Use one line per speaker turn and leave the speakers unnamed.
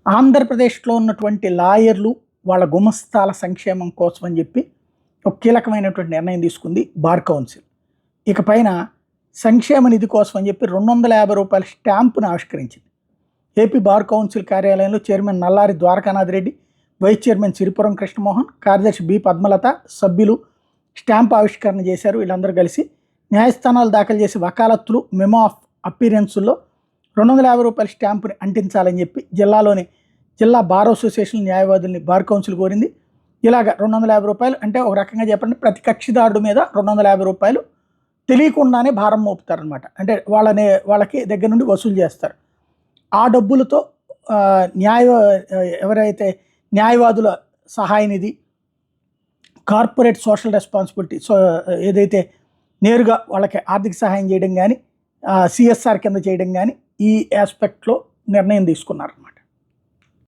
ఆంధ్రప్రదేశ్లో ఉన్నటువంటి లాయర్లు వాళ్ళ గుమస్తాల సంక్షేమం కోసం అని చెప్పి ఒక కీలకమైనటువంటి నిర్ణయం తీసుకుంది బార్ కౌన్సిల్. ఇకపైన సంక్షేమ నిధి కోసం అని చెప్పి 250 రూపాయల స్టాంపును ఆవిష్కరించింది. ఏపీ బార్ కౌన్సిల్ కార్యాలయంలో chairman Nallari Dwarakanath Reddy, vice chairman Siripuram Krishnamohan, కార్యదర్శి బి పద్మలత, సభ్యులు స్టాంప్ ఆవిష్కరణ చేశారు. వీళ్ళందరూ కలిసి న్యాయస్థానాలు దాఖలు చేసే వకాలత్తులు, మెమో ఆఫ్ అపీరెన్సుల్లో 250 రూపాయల స్టాంపుని అంటించాలని చెప్పి జిల్లా బార్ అసోసియేషన్ న్యాయవాదుల్ని బార్ కౌన్సిల్ కోరింది. ఇలాగ 250 రూపాయలు అంటే ఒక రకంగా చెప్పండి, ప్రతి కక్షిదారుడు మీద 250 రూపాయలు తెలియకుండానే భారం మోపుతారనమాట. అంటే వాళ్ళకి దగ్గర నుండి వసూలు చేస్తారు. ఆ డబ్బులతో ఎవరైతే న్యాయవాదుల సహాయ నిధి, కార్పొరేట్ సోషల్ రెస్పాన్సిబిలిటీ, ఏదైతే నేరుగా వాళ్ళకి ఆర్థిక సహాయం చేయడం కానీ, సిఎస్ఆర్ కింద చేయడం కానీ, ఈ ఆస్పెక్ట్లో నిర్ణయం తీసుకున్నారన్నమాట.